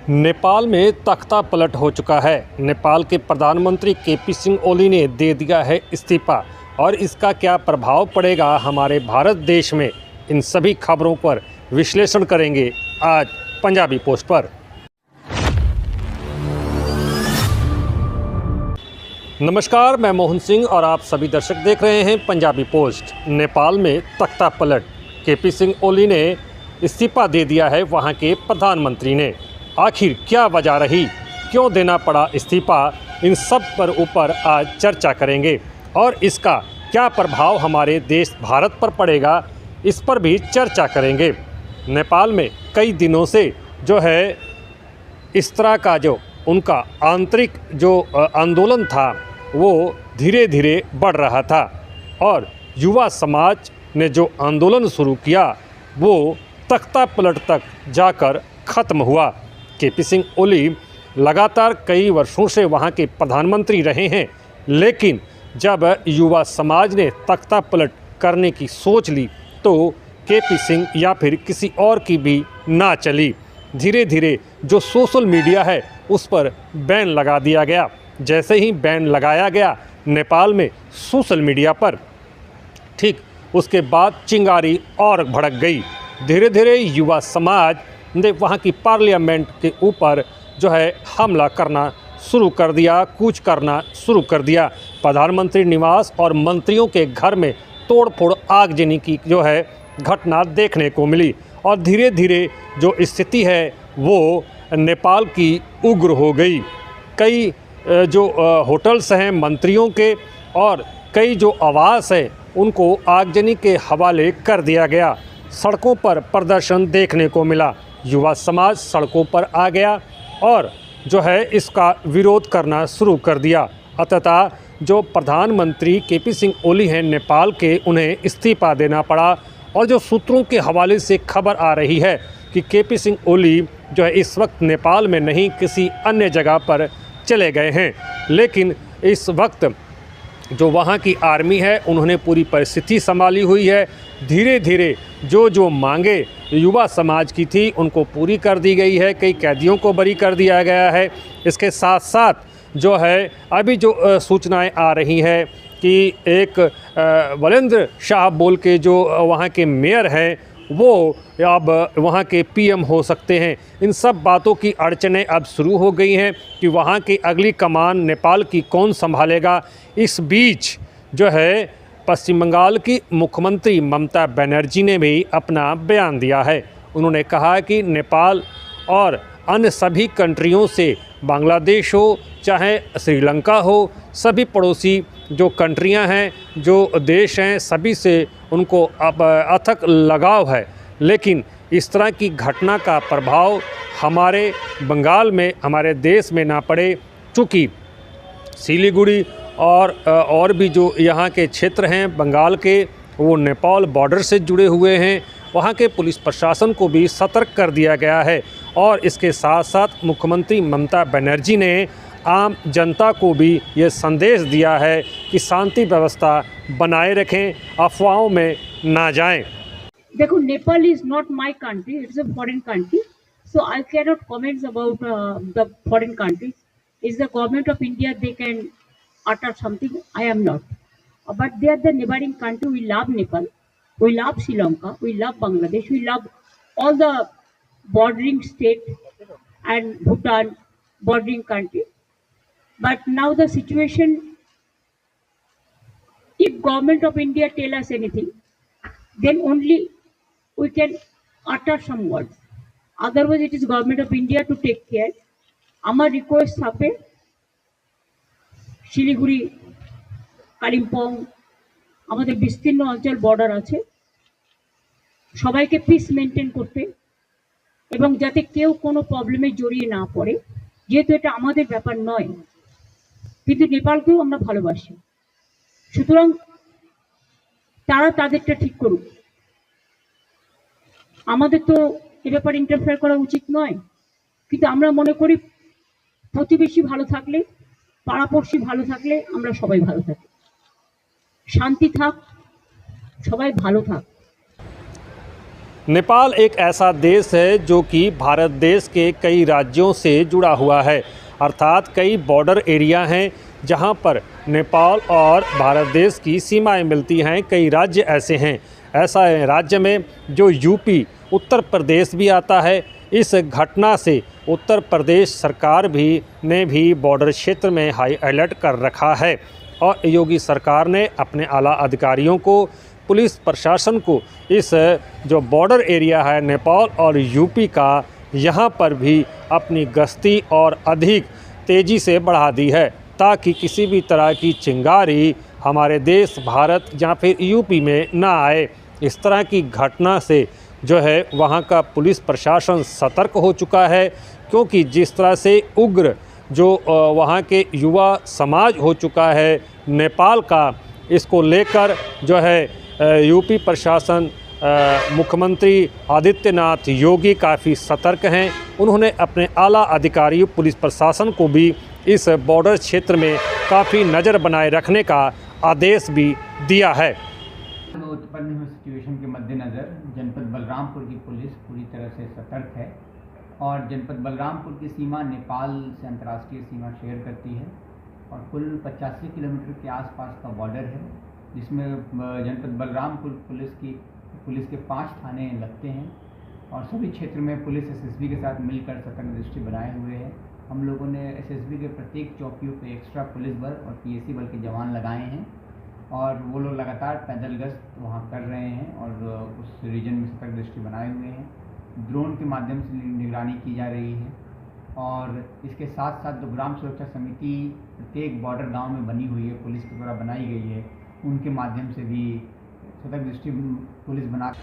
नेपाल में तख्ता पलट हो चुका है। नेपाल के प्रधानमंत्री केपी सिंह ओली ने दे दिया है इस्तीफा और इसका क्या प्रभाव पड़ेगा हमारे भारत देश में, इन सभी खबरों पर विश्लेषण करेंगे आज पंजाबी पोस्ट पर। नमस्कार, मैं मोहन सिंह और आप सभी दर्शक देख रहे हैं पंजाबी पोस्ट। नेपाल में तख्ता पलट, केपी सिंह ओली ने इस्तीफा दे दिया है वहां के प्रधानमंत्री ने। आखिर क्या वजह रही, क्यों देना पड़ा इस्तीफा, इन सब पर ऊपर आज चर्चा करेंगे और इसका क्या प्रभाव हमारे देश भारत पर पड़ेगा, इस पर भी चर्चा करेंगे। नेपाल में कई दिनों से जो है इस तरह का जो उनका आंतरिक जो आंदोलन था वो धीरे धीरे बढ़ रहा था और युवा समाज ने जो आंदोलन शुरू किया वो तख्ता पलट तक जाकर ख़त्म हुआ। केपी सिंह ओली लगातार कई वर्षों से वहाँ के प्रधानमंत्री रहे हैं, लेकिन जब युवा समाज ने तख्ता पलट करने की सोच ली तो केपी सिंह या फिर किसी और की भी ना चली। धीरे धीरे जो सोशल मीडिया है उस पर बैन लगा दिया गया। जैसे ही बैन लगाया गया नेपाल में सोशल मीडिया पर, ठीक उसके बाद चिंगारी और भड़क गई। धीरे धीरे युवा समाज ने वहाँ की पार्लियामेंट के ऊपर जो है हमला करना शुरू कर दिया, कूच करना शुरू कर दिया। प्रधानमंत्री निवास और मंत्रियों के घर में तोड़फोड़ आगजनी की जो है घटना देखने को मिली और धीरे धीरे जो स्थिति है वो नेपाल की उग्र हो गई। कई जो होटल्स हैं मंत्रियों के और कई जो आवास हैं उनको आगजनी के हवाले कर दिया गया। सड़कों पर प्रदर्शन देखने को मिला, युवा समाज सड़कों पर आ गया और जो है इसका विरोध करना शुरू कर दिया। अतः जो प्रधानमंत्री केपी सिंह ओली हैं नेपाल के, उन्हें इस्तीफा देना पड़ा और जो सूत्रों के हवाले से खबर आ रही है कि केपी सिंह ओली जो है इस वक्त नेपाल में नहीं किसी अन्य जगह पर चले गए हैं। लेकिन इस वक्त जो वहाँ की आर्मी है उन्होंने पूरी परिस्थिति संभाली हुई है। धीरे धीरे जो मांगे युवा समाज की थी उनको पूरी कर दी गई है। कई कैदियों को बरी कर दिया गया है। इसके साथ साथ जो है अभी जो सूचनाएं आ रही हैं कि एक वलेंद्र शाह बोल के जो वहाँ के मेयर हैं वो अब वहाँ के पीएम हो सकते हैं। इन सब बातों की अड़चनें अब शुरू हो गई हैं कि वहाँ की अगली कमान नेपाल की कौन संभालेगा। इस बीच जो है पश्चिम बंगाल की मुख्यमंत्री ममता बनर्जी ने भी अपना बयान दिया है। उन्होंने कहा कि नेपाल और अन्य सभी कंट्रियों से, बांग्लादेश हो चाहे श्रीलंका हो, सभी पड़ोसी जो कंट्रियां हैं, जो देश हैं, सभी से उनको अब अथक लगाव है। लेकिन इस तरह की घटना का प्रभाव हमारे बंगाल में, हमारे देश में ना पड़े, चूँकि सिलीगुड़ी और भी जो यहाँ के क्षेत्र हैं बंगाल के, वो नेपाल बॉर्डर से जुड़े हुए हैं। वहाँ के पुलिस प्रशासन को भी सतर्क कर दिया गया है और इसके साथ साथ मुख्यमंत्री ममता बनर्जी ने आम जनता को भी ये संदेश दिया है कि शांति व्यवस्था बनाए रखें, अफवाहों में ना जाएं। देखो, Nepal is not my country, it's a foreign country, so I can not comments about the foreign countries. Is the government of India, they can utter something. I am not, but they are the neighboring country. We love Nepal, we love Sri Lanka, we love Bangladesh, we love all the bordering state and Bhutan bordering country. But now the situation, if government of India tell us anything, then only we can utter some words. Otherwise it is government of India to take care. Amar request থাকে শিলিগুড়ি, কালিম্পং, আমাদের বিস্তীর্ণ অঞ্চল border আছে, সবাইকে piece maintain করতে এবং যাতে কেউ কোনো প্রবলেমে জড়িয়ে না পড়ে, যেহেতু এটা আমাদের ব্যাপার নয়, কিন্তু নেপালকেও আমরা ভালোবাসি। সুতরাং তারা তাদেরটা ঠিক করুক, আমাদের তো এ ব্যাপারে ইন্টারফেয়ার করা উচিত নয়। কিন্তু আমরা মনে করি প্রতিবেশী ভালো থাকলে, পাড়াপড়শি ভালো থাকলে আমরা সবাই ভালো থাকি। শান্তি থাক, সবাই ভালো থাক। नेपाल एक ऐसा देश है जो कि भारत देश के कई राज्यों से जुड़ा हुआ है, अर्थात कई बॉर्डर एरिया हैं जहां पर नेपाल और भारत देश की सीमाएं मिलती हैं। कई राज्य ऐसे हैं, ऐसा है राज्य में जो यूपी उत्तर प्रदेश भी आता है। इस घटना से उत्तर प्रदेश सरकार ने भी बॉर्डर क्षेत्र में हाई अलर्ट कर रखा है और योगी सरकार ने अपने आला अधिकारियों को, पुलिस प्रशासन को इस जो बॉर्डर एरिया है नेपाल और यूपी का, यहाँ पर भी अपनी गश्ती और अधिक तेज़ी से बढ़ा दी है ताकि किसी भी तरह की चिंगारी हमारे देश भारत या फिर यूपी में ना आए। इस तरह की घटना से जो है वहाँ का पुलिस प्रशासन सतर्क हो चुका है, क्योंकि जिस तरह से उग्र जो वहाँ के युवा समाज हो चुका है नेपाल का, इसको लेकर जो है यूपी प्रशासन, मुख्यमंत्री आदित्यनाथ योगी काफ़ी सतर्क हैं। उन्होंने अपने आला अधिकारी पुलिस प्रशासन को भी इस बॉर्डर क्षेत्र में काफ़ी नज़र बनाए रखने का आदेश भी दिया है। उत्पन्न हुई सिचुएशन के मद्देनज़र जनपद बलरामपुर की पुलिस पूरी तरह से सतर्क है और जनपद बलरामपुर की सीमा नेपाल से अंतर्राष्ट्रीय सीमा शेयर करती है और कुल 85 किलोमीटर के आसपास का बॉर्डर है, जिसमें जनपद बलरामपुर पुलिस के 5 थाने लगते हैं और सभी क्षेत्र में पुलिस एसएसबी के साथ मिलकर सतर्क दृष्टि बनाए हुए है। हम लोगों ने एसएसबी के प्रत्येक चौकियों पे एक्स्ट्रा पुलिस बल और पीएसी बल के जवान लगाए हैं और वो लोग लगातार पैदल गश्त वहाँ कर रहे हैं और उस रीजन में सतर्क दृष्टि बनाए हुए हैं। ड्रोन के माध्यम से निगरानी की जा रही है और इसके साथ साथ जो ग्राम सुरक्षा समिति प्रत्येक बॉर्डर गांव में बनी हुई है, पुलिस के द्वारा बनाई गई है, उनके माध्यम से भी सतर्क दृष्टि पुलिस बना।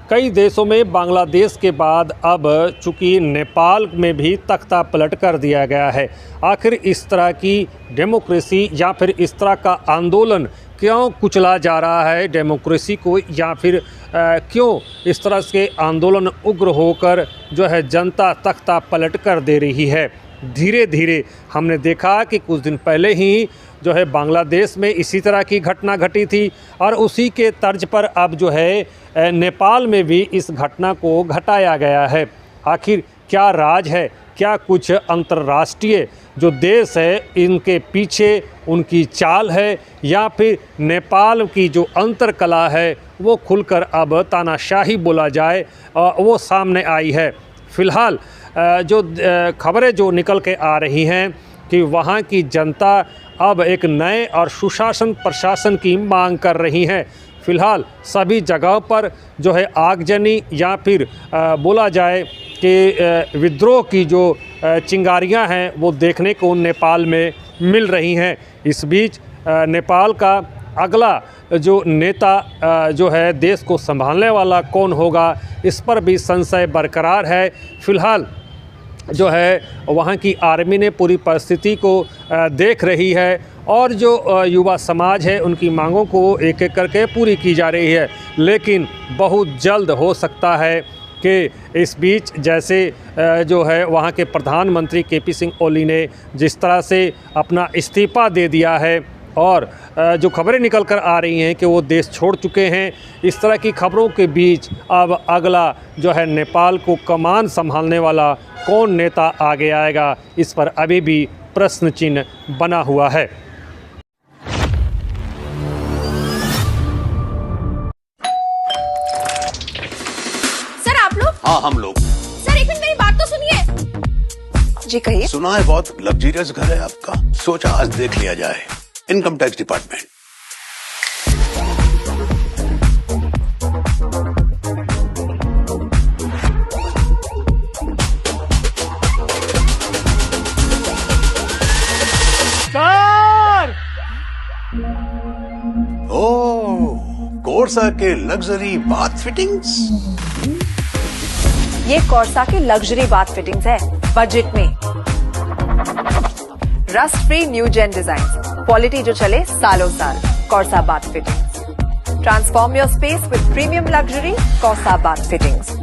कई देशों में बांग्लादेश के बाद अब चूँकि नेपाल में भी तख्ता पलट कर दिया गया है। आखिर इस तरह की डेमोक्रेसी या फिर इस तरह का आंदोलन क्यों कुचला जा रहा है डेमोक्रेसी को, या फिर क्यों इस तरह के आंदोलन उग्र होकर जो है जनता तख्ता पलट कर दे रही है। धीरे धीरे हमने देखा कि कुछ दिन पहले ही जो है बांग्लादेश में इसी तरह की घटना घटी थी और उसी के तर्ज पर अब जो है नेपाल में भी इस घटना को घटाया गया है। आखिर क्या राज है, क्या कुछ अंतर्राष्ट्रीय जो देश है इनके पीछे उनकी चाल है, या फिर नेपाल की जो अंतर कला है वो खुलकर अब तानाशाही बोला जाए वो सामने आई है। फ़िलहाल जो खबरें जो निकल के आ रही हैं कि वहाँ की जनता अब एक नए और सुशासन प्रशासन की मांग कर रही हैं। फ़िलहाल सभी जगहों पर जो है आगजनी या फिर बोला जाए कि विद्रोह की जो चिंगारियां हैं वो देखने को नेपाल में मिल रही हैं। इस बीच नेपाल का अगला जो नेता जो है देश को संभालने वाला कौन होगा, इस पर भी संशय बरकरार है। फ़िलहाल जो है वहाँ की आर्मी ने पूरी परिस्थिति को देख रही है और जो युवा समाज है उनकी मांगों को एक एक करके पूरी की जा रही है। लेकिन बहुत जल्द हो सकता है कि इस बीच जैसे जो है वहाँ के प्रधानमंत्री केपी सिंह ओली ने जिस तरह से अपना इस्तीफ़ा दे दिया है और जो खबरें निकल कर आ रही हैं कि वो देश छोड़ चुके हैं, इस तरह की खबरों के बीच अब अगला जो है नेपाल को कमान संभालने वाला कौन नेता आगे आएगा, इस पर अभी भी प्रश्न चिन्ह बना हुआ है। सर आप लोग? हाँ हम लोग। सर एक मिनट मेरी बात तो सुनिए। जी कहिए। सुना है बहुत लग्जरियस घर है आपका, सोचा आज देख लिया जाए। Income tax department. Sir! Oh, Corsa के लग्जरी बाथ फिटिंग्स। ये कोर्सा के लग्जरी बाथ फिटिंग्स है, बजट में, rust free new gen design, quality जो चले सालों साल। Corsa bath fittings, transform your space with premium luxury. Corsa bath fittings.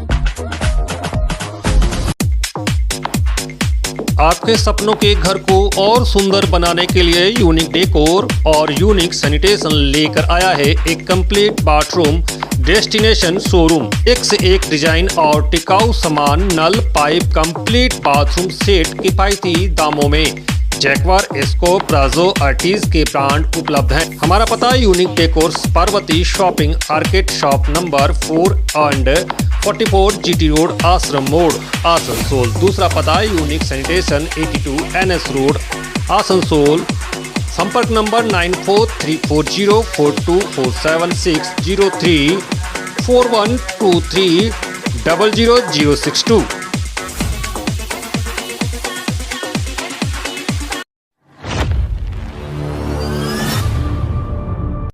आपके सपनों के घर को और सुंदर बनाने के लिए यूनिक डेकोर और यूनिक सैनिटेशन लेकर आया है एक कंप्लीट बाथरूम डेस्टिनेशन शोरूम, एक से एक डिजाइन और टिकाऊ सामान, नल, पाइप, कंप्लीट बाथरूम सेट किफायती दामों में। जैक्वार, एस्को, प्राजो, आर्टिज के ब्रांड उपलब्ध हैं। हमारा पता unique decors, Parvati shopping arcade, shop number 4 and 44 GT road, आश्रम मोड़, आसनसोल। दूसरा पता unique sanitation 82 NS road, Asansol. संपर्क नंबर 9434042476 03 4123 00062।